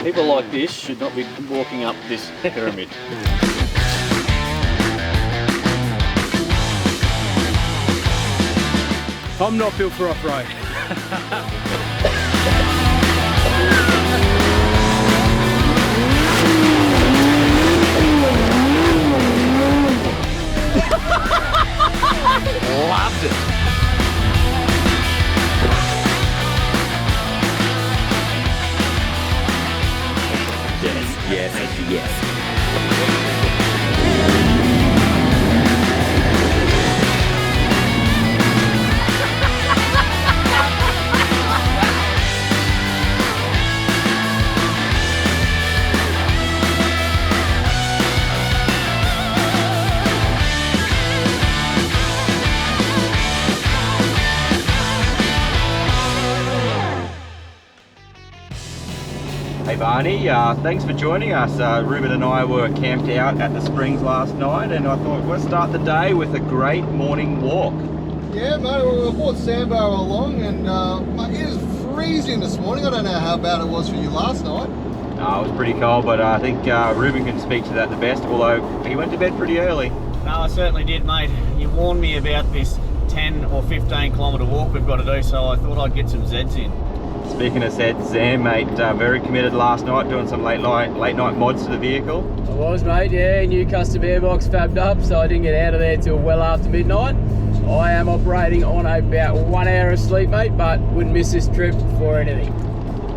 People like this should not be walking up this pyramid. I'm not built for off-road. Loved it. Yes. Hey Barney, thanks for joining us. Ruben and I were camped out at the springs last night, and I thought we'll start the day with a great morning walk. Yeah, mate, we brought Sambo along, and mate, it was freezing this morning. I don't know how bad it was for you last night. It was pretty cold, but I think Ruben can speak to that the best, although he went to bed pretty early. No, I certainly did, mate. You warned me about this 10 or 15 kilometre walk we've got to do, so I thought I'd get some Zeds in. Speaking of said, Zam, mate, very committed last night, doing some late night mods to the vehicle. I was, mate, yeah, new custom airbox fabbed up, so I didn't get out of there till well after midnight. I am operating on about 1 hour of sleep, mate, but wouldn't miss this trip for anything.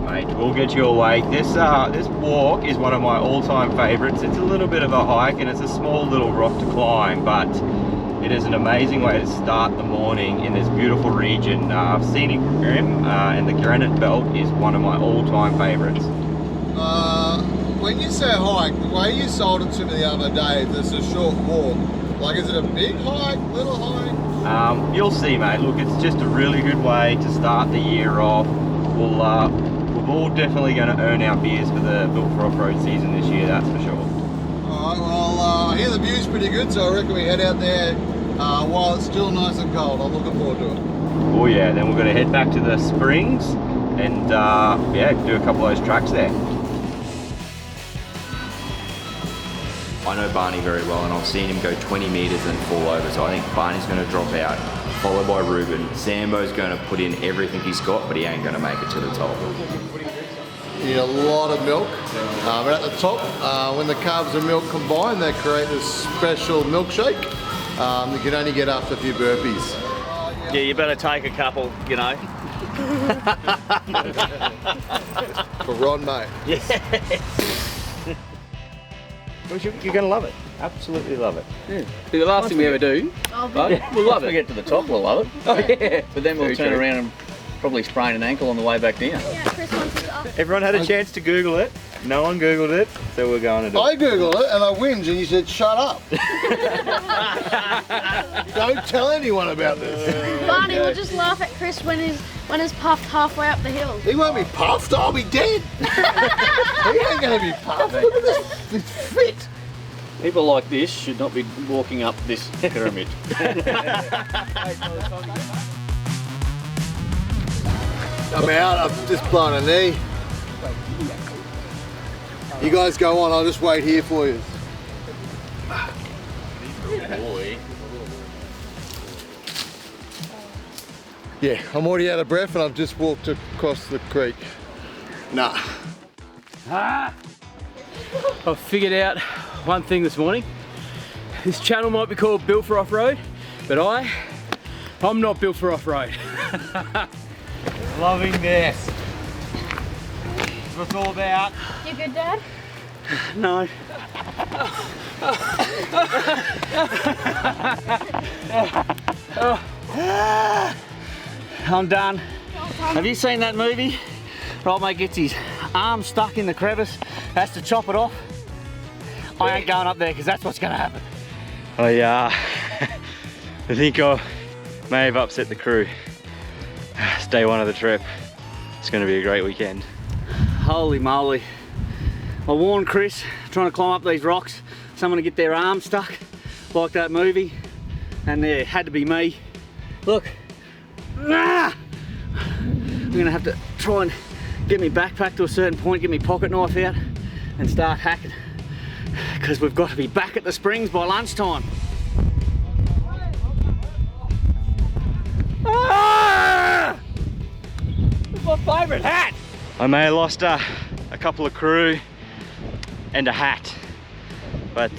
Mate, we'll get you awake. This walk is one of my all-time favourites. It's a little bit of a hike and it's a small little rock to climb, but it is an amazing way to start the morning in this beautiful region. Scenic Rim and the Granite Belt is one of my all-time favourites. When you say hike, the way you sold it to me the other day, this is a short walk. Like, is it a big hike, little hike? You'll see, mate. Look, it's just a really good way to start the year off. We're all definitely going to earn our beers for the Built for Off-Road season this year, that's for sure. Alright, well, I hear the view's pretty good, so I reckon we head out there while it's still nice and cold. I'm looking forward to it. Oh yeah, then we're going to head back to the springs and yeah, do a couple of those tracks there. I know Barney very well, and I've seen him go 20 metres and fall over, so I think Barney's going to drop out, followed by Ruben. Sambo's going to put in everything he's got, but he ain't going to make it to the top. You need a lot of milk. But at the top, when the carbs and milk combine, they create this special milkshake. You can only get after a few burpees. Yeah, you better take a couple, you know. For Ron, mate. Yeah. You're going to love it. Absolutely love it. Yeah. The last thing we ever do, but we'll love it. Once we get to the top, we'll love it. Oh yeah. But then we'll Very turn true. around and probably sprain an ankle on the way back down. Yeah, Chris wants us off. Everyone had a chance to Google it. No one Googled it, so we're going to do it. I googled it and I whinged and you said, shut up. Don't tell anyone about this. Barney will just laugh at Chris when he's puffed halfway up the hill. He won't be puffed, I'll be dead. He ain't going to be puffed. Look at this, he's fit. People like this should not be walking up this pyramid. I'm out, I've just blown a knee. You guys go on, I'll just wait here for you. Boy. Yeah, I'm already out of breath and I've just walked across the creek. Nah. I've figured out one thing this morning. This channel might be called Built for Off-Road, but I'm not built for off-road. Loving this. What's it all about? You good, Dad? No. I'm done. Have you seen that movie? Right, mate gets his arm stuck in the crevice, has to chop it off. I ain't going up there because that's what's going to happen. I think I may have upset the crew. It's day one of the trip. It's going to be a great weekend. Holy moly. I warned Chris, trying to climb up these rocks, someone to get their arm stuck, like that movie, and it had to be me. Look, I'm gonna have to try and get my backpack to a certain point, get my pocket knife out and start hacking, because we've got to be back at the springs by lunchtime. Ah! It's my favourite hat! I may have lost a couple of crew and a hat, but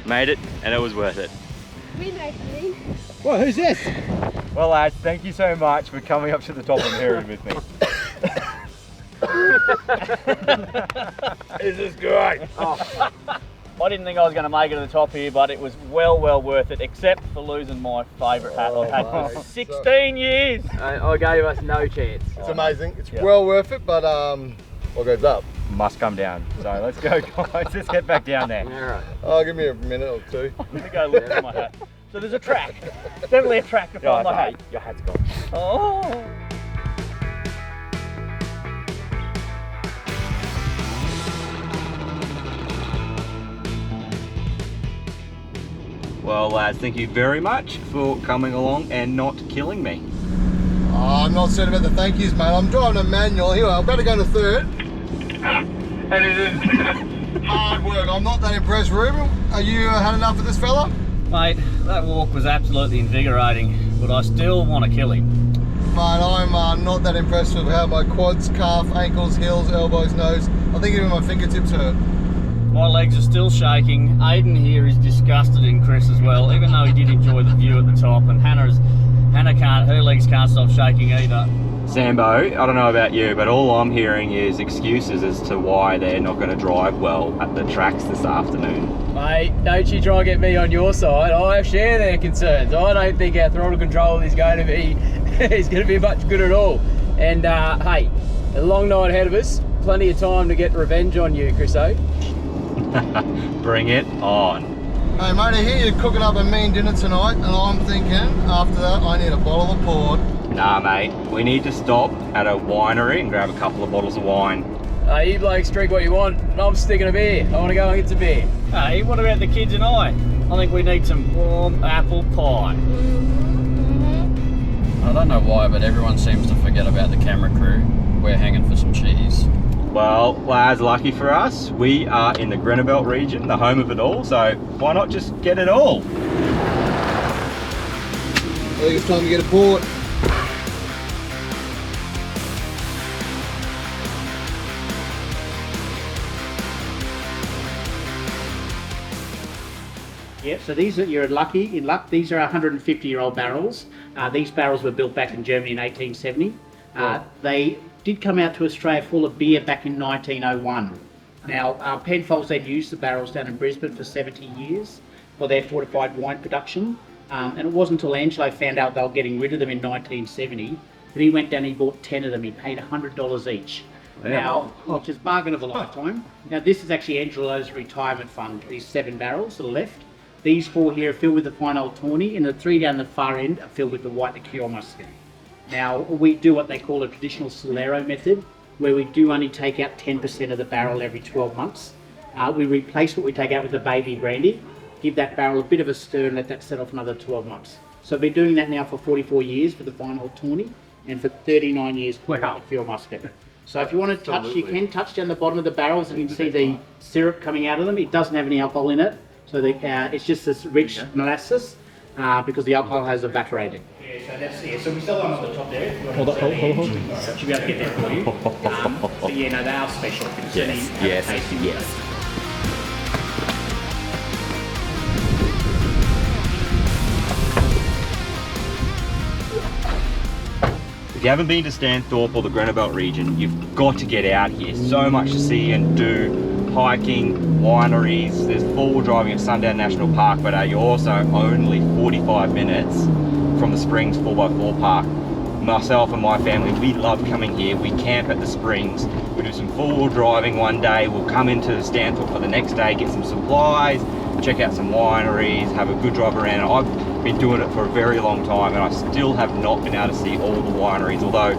made it and it was worth it. We made me. Well, who's this? Well, lads, thank you so much for coming up to the top and hearing with me. This is great. Oh. I didn't think I was going to make it to the top here, but it was well worth it, except for losing my favourite hat I've had for 16 years. I gave us no chance. It's amazing. It's well worth it, but what goes up? Must come down. So let's go, guys. Let's get back down there. All right. Oh, give me a minute or two. I'm going to go look for my hat. So there's a track. Definitely a track to find my hat. Your hat's gone. Oh. Well, lads, thank you very much for coming along and not killing me. Oh, I'm not certain about the thank yous, mate. I'm driving a manual. Here, I'm about to go to third. And it is hard work. I'm not that impressed, Ruben. Are you had enough of this fella? Mate, that walk was absolutely invigorating, but I still want to kill him. Mate, I'm not that impressed with how my quads, calf, ankles, heels, elbows, nose. I think even my fingertips hurt. My legs are still shaking. Aiden here is disgusted in Chris as well, even though he did enjoy the view at the top, and her legs can't stop shaking either. Sambo, I don't know about you, but all I'm hearing is excuses as to why they're not going to drive well at the tracks this afternoon. Mate, don't you try and get me on your side. I share their concerns. I don't think our throttle control is going to be much good at all. And hey, a long night ahead of us. Plenty of time to get revenge on you, Chriso. Bring it on. Hey mate, I hear you're cooking up a mean dinner tonight, and I'm thinking after that I need a bottle of port. Nah, mate, we need to stop at a winery and grab a couple of bottles of wine. You blokes drink what you want. I'm sticking a beer. I want to go and get some beer. Hey, what about the kids and I? I think we need some warm apple pie. I don't know why, but everyone seems to forget about the camera crew. We're hanging for some cheese. Well, lads, lucky for us, we are in the Grenabelt region, the home of it all, so why not just get it all? I think it's time to get a port. Yep, so these are, you're lucky, in luck, these are 150-year-old barrels. These barrels were built back in Germany in 1870. They did come out to Australia full of beer back in 1901. Now, Penfolds then used the barrels down in Brisbane for 70 years for their fortified wine production. And it wasn't until Angelo found out they were getting rid of them in 1970 that he went down and he bought 10 of them. He paid $100 each. Now, which is bargain of a lifetime. Now, this is actually Angelo's retirement fund, these 7 barrels to the left. These 4 here are filled with the fine old tawny, and the 3 down the far end are filled with the white liqueur muscat. Now, we do what they call a traditional Solero method, where we do only take out 10% of the barrel every 12 months. We replace what we take out with the baby brandy, give that barrel a bit of a stir and let that set off another 12 months. So I've been doing that now for 44 years for the fine old tawny, and for 39 years for the liqueur muscat. So if you want to touch, you can touch down the bottom of the barrels and you can see the syrup coming out of them. It doesn't have any alcohol in it, so it's just this rich molasses because the alcohol has evaporated. Yeah, so that's so we sell them on the top there. Hold on. Should be able to get that for you. But yeah, no, they are special. Yes. If you haven't been to Stanthorpe or the Grenabelt region, you've got to get out here. So much to see and do. Hiking, wineries, there's 4-wheel driving at Sundown National Park, but you're also only 45 minutes from the Springs 4x4 park. Myself and my family, we love coming here. We camp at the Springs. We do some 4-wheel driving one day. We'll come into Stanthorpe for the next day, get some supplies, check out some wineries, have a good drive around. I've been doing it for a very long time and I still have not been able to see all the wineries, although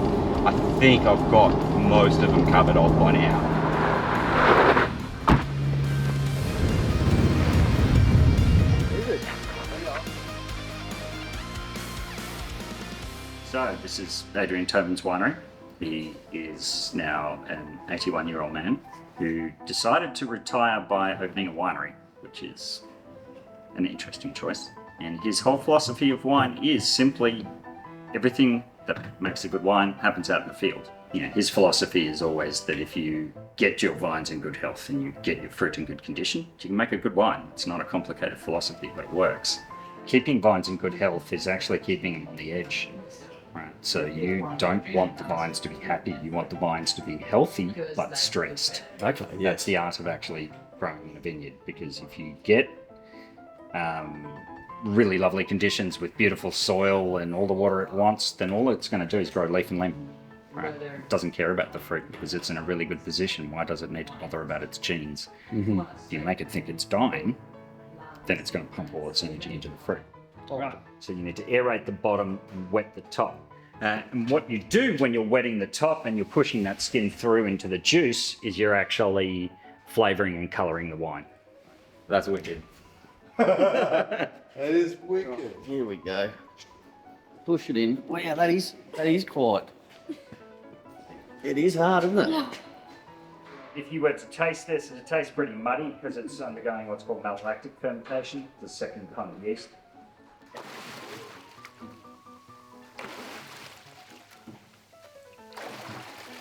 I think I've got most of them covered off by now. So this is Adrian Tobin's winery. He is now an 81-year-old man who decided to retire by opening a winery, which is an interesting choice. And his whole philosophy of wine is simply everything that makes a good wine happens out in the field. You know, his philosophy is always that if you get your vines in good health and you get your fruit in good condition, you can make a good wine. It's not a complicated philosophy, but it works. Keeping vines in good health is actually keeping them on the edge. Right. So you don't want the vines to be happy, you want the vines to be healthy but stressed. Okay, yeah. That's the art of actually growing in a vineyard, because if you get really lovely conditions with beautiful soil and all the water it wants, then all it's going to do is grow leaf and limb. Right? It doesn't care about the fruit because it's in a really good position. Why does it need to bother about its genes? Mm-hmm. If you make it think it's dying, then it's going to pump all its energy into the fruit. Right. So you need to aerate the bottom and wet the top. And what you do when you're wetting the top and you're pushing that skin through into the juice is you're actually flavouring and colouring the wine. That's wicked. That is wicked. Here we go. Push it in. Wow, that is quite. It is hard, isn't it? If you were to taste this, it tastes pretty muddy because it's undergoing what's called malolactic fermentation, the second kind of yeast.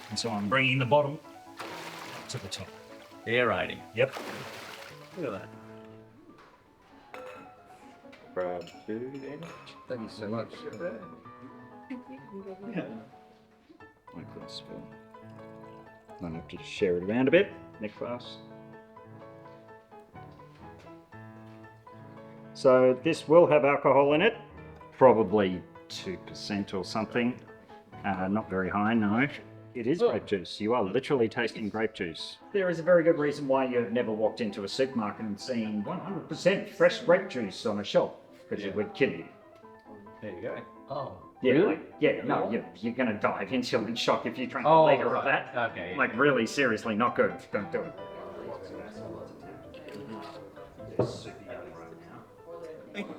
And so I'm bringing the bottom to the top. Aerating. Yep. Look at that. Grab two then. Thank you so much. I couldn't spill. Then I have to just share it around a bit. Next glass. So this will have alcohol in it, probably 2% or something. Not very high, no. It is grape juice. You are literally tasting grape juice. There is a very good reason why you've never walked into a supermarket and seen 100% fresh grape juice on a shelf, because it would kill you. There you go. Oh. Yeah, Really? like, yeah, no, you're going to die of insulin shock if you drink a Oh, litre of right. that. Okay. Like, really, seriously, not good. Don't do it.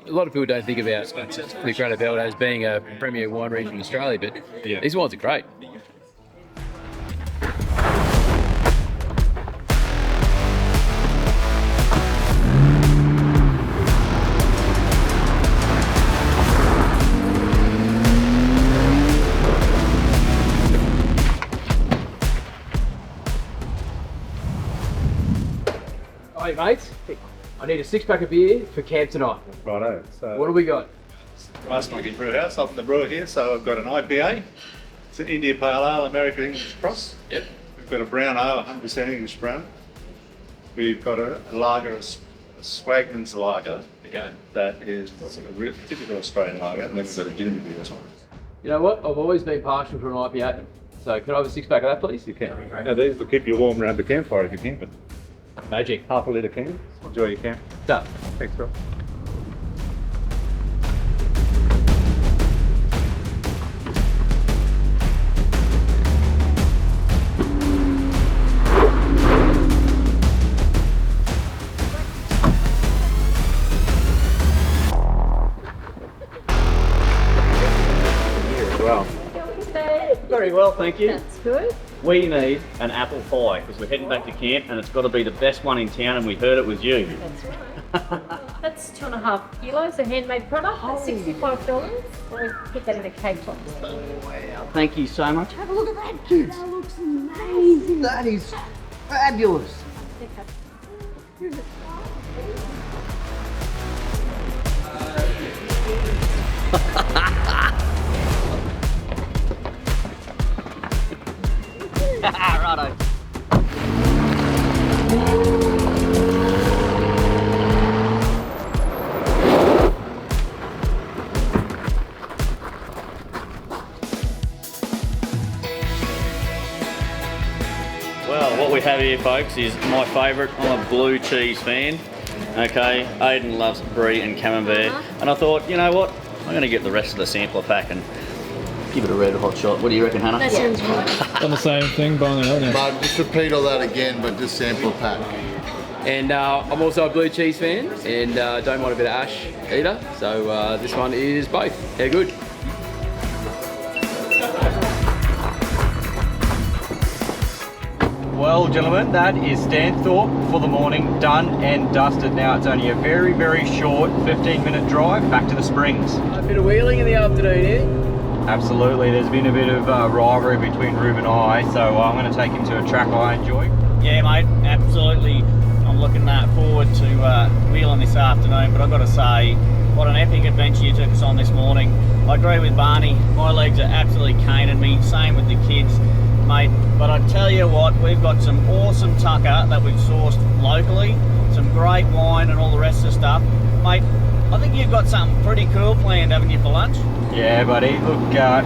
A lot of people don't think about the Greater Belt as being a premier wine region in Australia, but these wines are great. Hey mates, I need a 6-pack of beer for camp tonight. Righto. So What do we got? Rice Monkey Brew House up in the brewer here. So I've got an IPA. It's an India Pale Ale, American English Cross. Yep. We've got a brown ale, 100% English brown. We've got a lager, a Swagman's lager. Okay. That is a real typical Australian lager. And then we've got a ginger beer as well. You know what? I've always been partial for an IPA. So can I have a 6-pack of that, please? You can. Now these will keep you warm around the campfire if you can. But Magic. half a litre can. Enjoy your camp. Done. Thanks, Rob. Very well, thank you. That's good. We need an apple pie because we're heading back to camp and it's got to be the best one in town and we heard it was you. That's right. That's 2.5 kilos of handmade product. That's $65. We put that in a cake box. Wow, thank you so much. Have a look at that, kids. That looks amazing. That is fabulous. Righto. Well, what we have here, folks, is my favourite. I'm a blue cheese fan. Okay, Aidan loves brie and camembert, and I thought, you know what? I'm going to get the rest of the sampler pack and give it a red hot shot. What do you reckon, Hannah? That sounds right. Done the same thing, buying it out now. But just repeat all that again, but just sample a pack. And I'm also a blue cheese fan and don't mind a bit of ash either. So this one is both. They're good. Well, gentlemen, that is Stanthorpe for the morning, done and dusted. Now it's only a very, very short 15-minute drive back to the Springs. A bit of wheeling in the afternoon here. Absolutely, there's been a bit of rivalry between Rube and I, so I'm going to take him to a track I enjoy. Yeah, mate, absolutely. I'm looking forward to wheeling this afternoon, but I've got to say, what an epic adventure you took us on this morning. I agree with Barney, my legs are absolutely caning me, same with the kids, mate. But I tell you what, we've got some awesome tucker that we've sourced locally, some great wine and all the rest of the stuff. Mate, I think you've got something pretty cool planned, haven't you, for lunch? Yeah, buddy, look,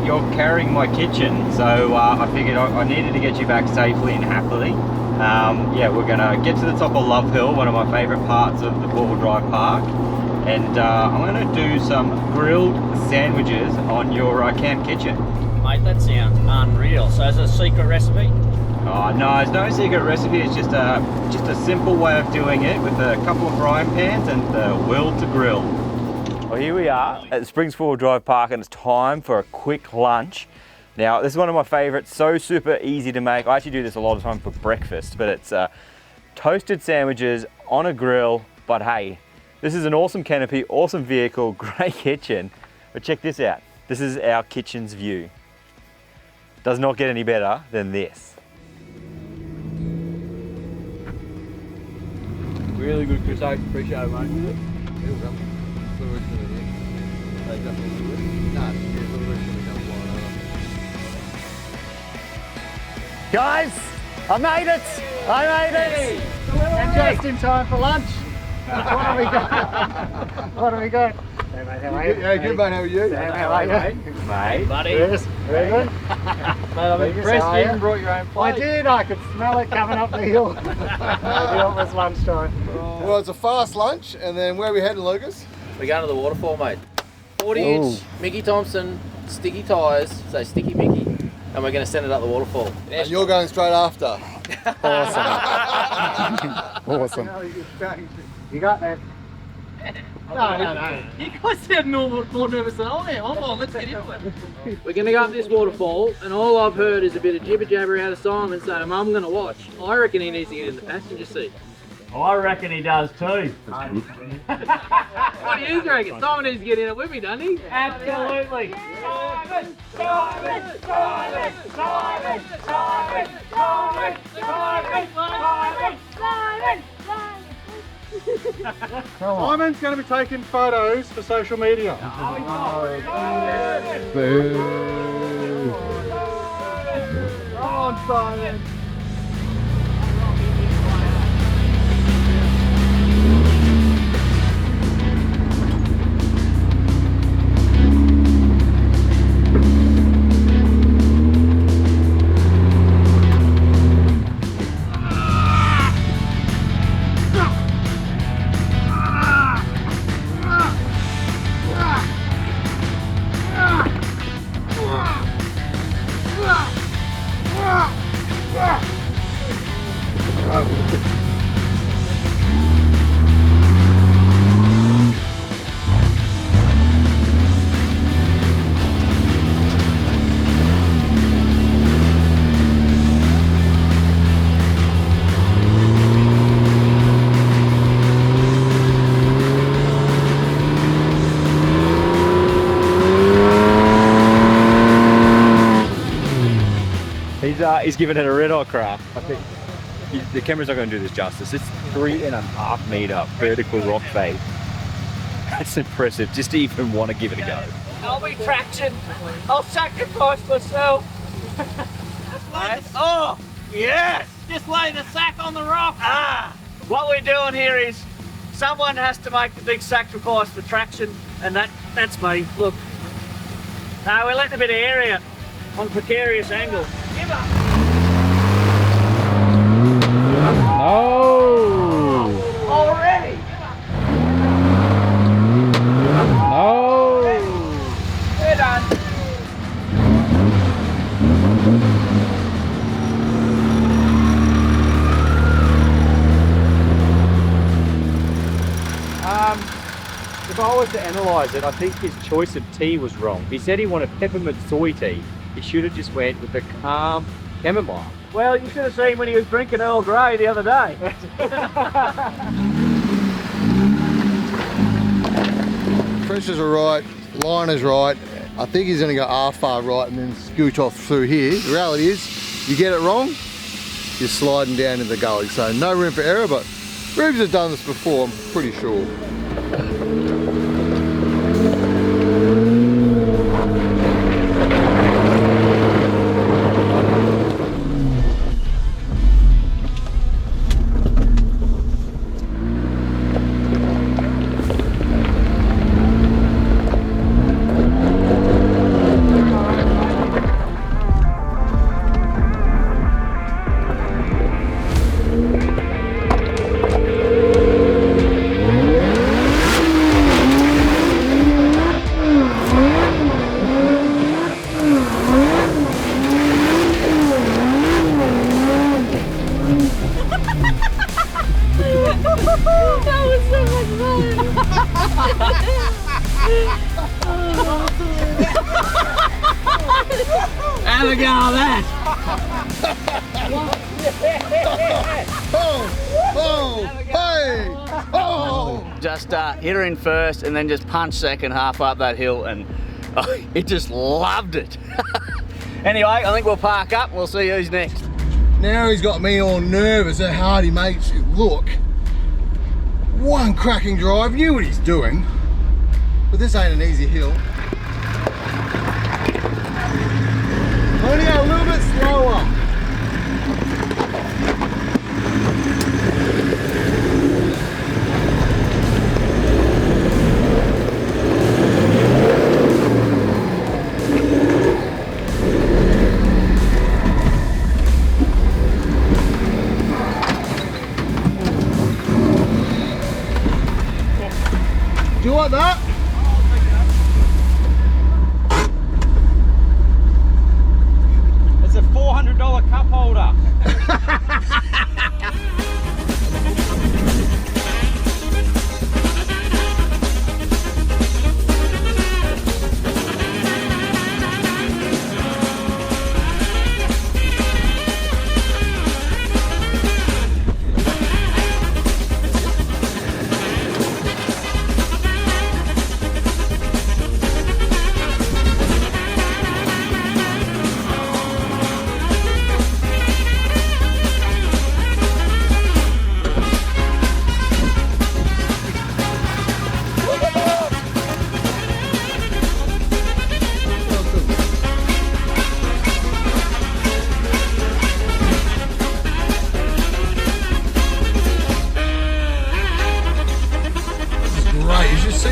you're carrying my kitchen, so I figured I needed to get you back safely and happily. Yeah, we're going to get to the top of Love Hill, one of my favourite parts of the four-wheel drive park, and I'm going to do some grilled sandwiches on your camp kitchen. Mate, that sounds unreal. So is it a secret recipe? Oh, no, it's no secret recipe. It's just a simple way of doing it with a couple of frying pans and the will to grill. Well, here we are at the Springs four-wheel drive park, and it's time for a quick lunch. Now, this is one of my favorites, so super easy to make. I actually do this a lot of time for breakfast, but it's toasted sandwiches on a grill. But hey, this is an awesome canopy, awesome vehicle, great kitchen. But check this out. This is our kitchen's view. Does not get any better than this. Really good, Chris. I appreciate it, mate. Guys, I made it! I made it! And just in time for lunch. What have we got? What have we got? Hey, mate, how are you? Yeah, good mate, how are you? Hey, how are you? Mate. Buddy. Yes, very good. Mate, I'm impressed you even brought your own plate. I did, I could smell it coming up the hill. The hill was lunchtime. Well, it's a fast lunch, and then where are we heading, Lucas? We're going to the waterfall, mate. 40-inch Mickey Thompson sticky tyres, so sticky Mickey, and we're going to send it up the waterfall. And you're going straight after. Awesome. Awesome. You got that? No. You guys sound more nervous than I am. Come on, let's get into it. We're going to go up this waterfall, and all I've heard is a bit of jibber jabber out of Simon saying, Mum, I'm going to watch. I reckon he needs to get in the passenger seat. I reckon he does too. What do you reckon? Simon needs to get in it with me, doesn't he? Absolutely. Simon! Simon! Simon! Simon! Simon! Simon! Simon! Simon! Simon's going to be taking photos for social media. Boo. Come on, Simon! He's giving it a red hot crack. I think the camera's not going to do this justice. It's 3.5 meter vertical rock face. That's impressive, just to even want to give it a go. I'll be traction. I'll sacrifice myself. Oh, yes! Just lay the sack on the rock. What we're doing here is someone has to make the big sacrifice for traction, and that's me. Look. We're letting a bit of air out on a precarious angle. Give up. No! Already? No! We're done. If I was to analyse it, I think his choice of tea was wrong. He said he wanted peppermint soy tea. He should have just went with the calm chamomile. Well, you should have seen when he was drinking Earl Grey the other day. Pressures are right, line is right. I think he's going to go half far right and then scoot off through here. The reality is, you get it wrong, you're sliding down in the gully. So no room for error, but Rubes has done this before, I'm pretty sure. Have a go at that! Just hit her in first and then just punch second half up that hill, and it just loved it. Anyway, I think we'll park up, we'll see who's next. Now he's got me all nervous how hard he makes it look. One cracking drive, knew what he's doing, but this ain't an easy hill. Only a little bit slower. Do you want that? It's a $400 cup holder.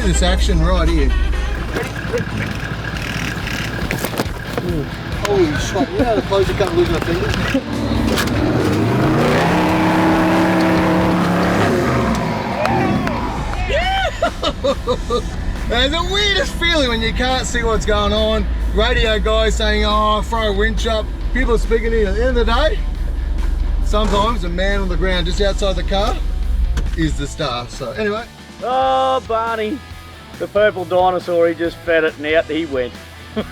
This action right here. Ooh. Holy shit, you know how to close your cup losing a finger? There's the weirdest feeling when you can't see what's going on. Radio guys saying, oh, throw a winch up. People are speaking to you. At the end of the day, sometimes a man on the ground just outside the car is the star. So anyway. Oh, Barney. The purple dinosaur, he just fed it and out he went. Oh,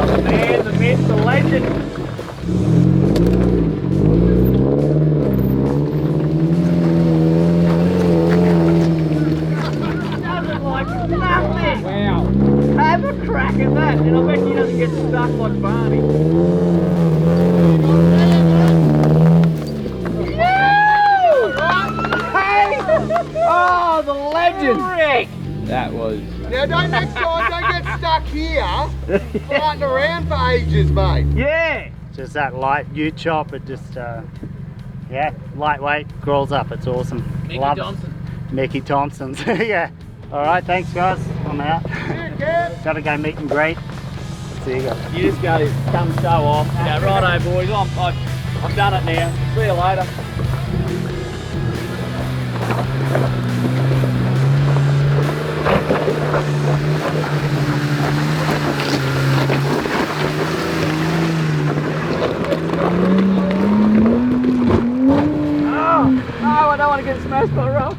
the man, the myth, the legend. Doesn't like nothing. Wow. Have a crack at that, and I bet he doesn't get stuck like Barney. Oh, the legend! Rick. That was... Now don't next time, don't get stuck here, fighting around for ages, mate. Yeah! Just that light U-chop, it just, yeah, lightweight, crawls up, it's awesome. Mickey Love Thompson. It. Mickey Thompson's, yeah. Alright, thanks guys, I'm out. Gotta go meet and greet. See you guys. You just go, come show off. Yeah, righto boys, I've done it now. See you later. Oh, no, I don't want to get smashed by a rock.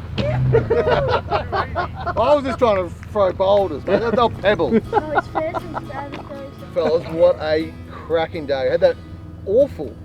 I was just trying to throw boulders, mate. They're pebbles. Oh, it's pheasants. Fellas, what a cracking day. Had that awful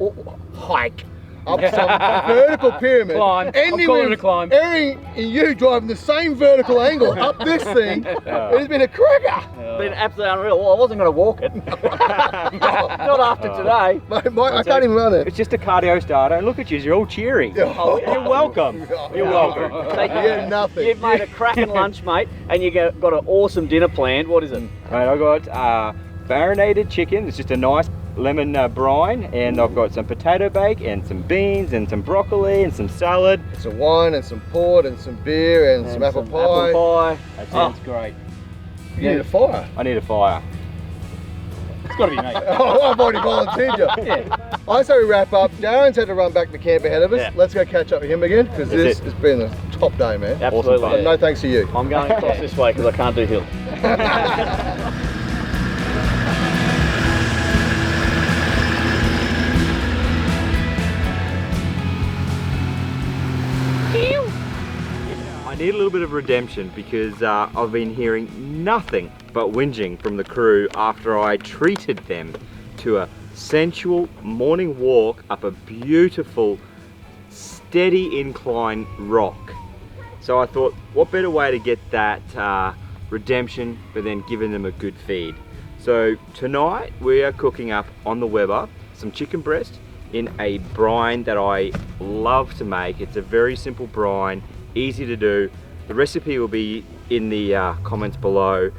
hike up some vertical pyramid. Climb. I'm calling it a climb. Erin and you driving the same vertical angle up this thing. It's been a cracker. Been absolutely unreal. Well, I wasn't going to walk it. Not after today. Mate, I can't even run it. It's just a cardio starter, and look at you, you're all cheering. Oh, you're welcome. You're welcome. Yeah, nothing. You've made a cracking lunch, mate, and you got an awesome dinner planned. What is it? Mate, I got marinated chicken. It's just a nice lemon brine, and I've got some potato bake and some beans and some broccoli and some salad. Some wine and some port and some beer and some apple pie. Apple pie. That sounds great. You need a fire. I need a fire. It's got to be me. Oh, I've already volunteered you. Yeah. I say we wrap up. Darren's had to run back to camp ahead of us. Yeah. Let's go catch up with him again, because this has been a top day, man. Absolutely. Awesome. No thanks to you. I'm going across this way because I can't do hill. I need a little bit of redemption because I've been hearing nothing but whinging from the crew after I treated them to a sensual morning walk up a beautiful, steady incline rock. So I thought, what better way to get that redemption, but then giving them a good feed. So tonight we are cooking up on the Weber some chicken breast in a brine that I love to make. It's a very simple brine, easy to do. The recipe will be in the comments below,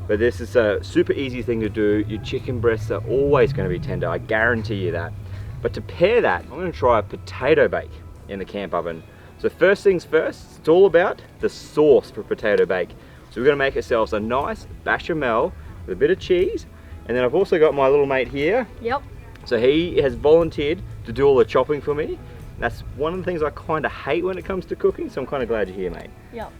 but this is a super easy thing to do. Your chicken breasts are always going to be tender, I guarantee you that. But to pair that, I'm going to try a potato bake in the camp oven. So first things first, it's all about the sauce for potato bake. So we're going to make ourselves a nice bechamel with a bit of cheese, and then I've also got my little mate here. Yep. So he has volunteered to do all the chopping for me. That's one of the things I kind of hate when it comes to cooking, so I'm kind of glad you're here, mate. Yep.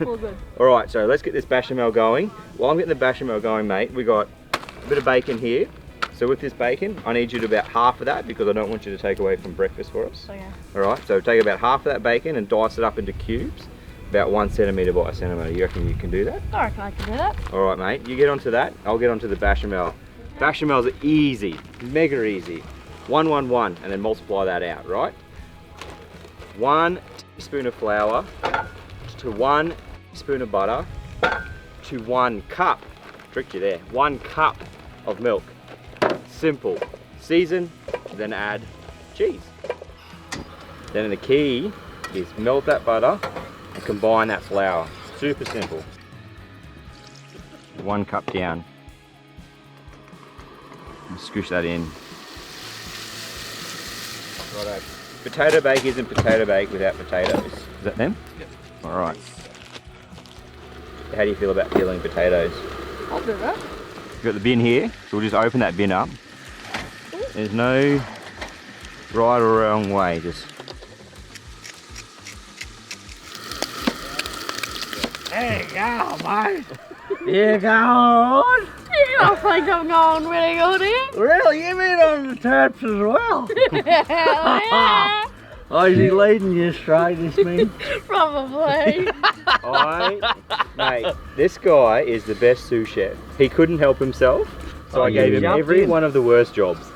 All good. All right, so let's get this bechamel going. While I'm getting the bechamel going, mate, we got a bit of bacon here. So with this bacon, I need you to about half of that because I don't want you to take away from breakfast for us. Okay. All right, so take about half of that bacon and dice it up into cubes, about 1 centimetre by 1 centimetre. You reckon you can do that? I reckon I can do that. All right, mate, you get onto that. I'll get onto the bechamel. Bechamels are easy, mega easy. 1, 1, 1, and then multiply that out, right? 1 teaspoon of flour to 1 teaspoon of butter to 1 cup, tricked you there, 1 cup of milk. Simple. Season, then add cheese. Then the key is melt that butter and combine that flour. Super simple. 1 cup down. And scoosh that in. Righto. Potato bake isn't potato bake without potatoes. Is that them? Yep. Alright. How do you feel about peeling potatoes? I'll do that. We've got the bin here, so we'll just open that bin up. There's no right or wrong way, just... There you go, mate. You going? Yeah, I think I'm going really good here. Really? You mean on the taps as well? Yeah. Oh, is he leading you straight, this man? Probably. Mate, this guy is the best sous chef. He couldn't help himself, so I gave him every one of the worst jobs.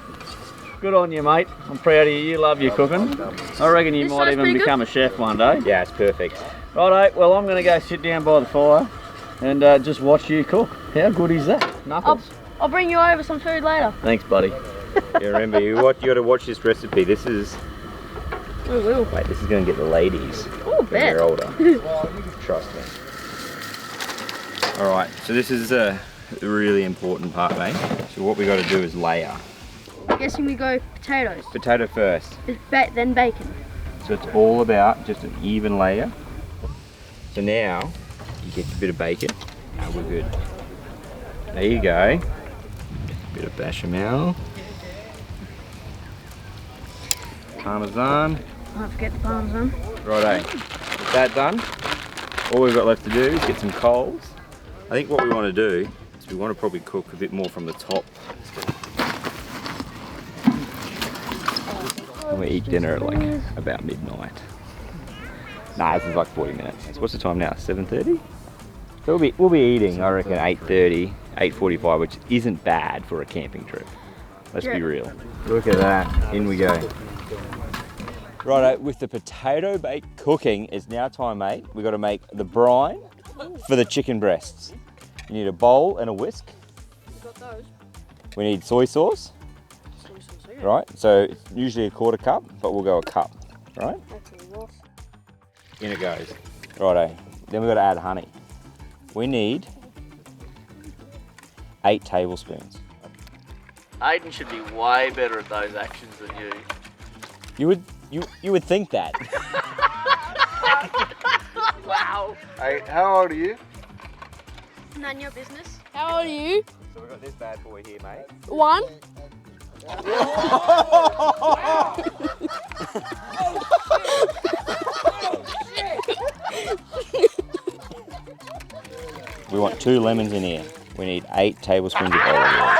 Good on you, mate. I'm proud of you. You love your cooking. I reckon you This might sounds even pretty become a chef one day. Yeah, it's perfect. Righto, well, I'm going to go sit down by the fire and just watch you cook. How good is that? Knuckles. I'll bring you over some food later. Thanks, buddy. Yeah, remember, you got to watch this recipe. This is... We will. Wait, this is going to get the ladies Oh, when they're older. Trust me. Alright, so this is a really important part, mate. So what we got to do is layer. Guessing we go potatoes, Potato first. then bacon. So it's all about just an even layer. So now, you get a bit of bacon. Now we're good. There you go. Bit of bechamel. Parmesan. Don't forget the parmesan. Righto. With that done, all we've got left to do is get some coals. I think what we want to do is we want to probably cook a bit more from the top. And we eat dinner at like about midnight. Nah, this is like 40 minutes. So what's the time now? 7:30? So we'll be eating, I reckon, 8:30, 8:45, which isn't bad for a camping trip. Let's be real. Look at that. In we go. Righto, with the potato bake cooking, it's now time, mate. We've got to make the brine for the chicken breasts. You need a bowl and a whisk. Got those. We need soy sauce. Right, so it's usually a 1/4 cup, but we'll go a cup, right? In it goes. Righto, then we've got to add honey. We need 8 tablespoons. Aiden should be way better at those actions than you. You would think that. Wow. Hey, how old are you? None of your business. How old are you? So we've got this bad boy here, mate. 1. We want 2 lemons in here. We need 8 tablespoons of olive oil.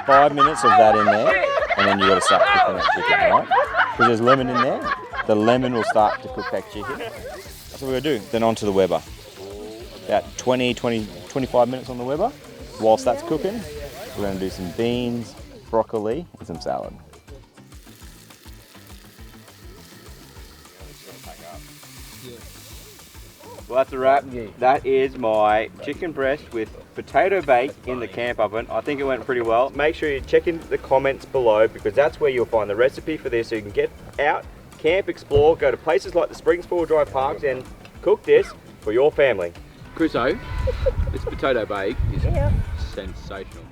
5 minutes of that in there, and then you got to start cooking that chicken, right? Because there's lemon in there. The lemon will start to cook that chicken. That's what we're going to do. Then onto the Weber. About 25 minutes on the Weber. Whilst that's cooking, we're going to do some beans, broccoli, and some salad. Well, that's a wrap. That is my chicken breast with potato bake in the camp oven. I think it went pretty well. Make sure you check in the comments below because that's where you'll find the recipe for this so you can get out, camp, explore, go to places like the Springs 4-Drive Parks and cook this for your family. Crusoe, this potato bake is sensational.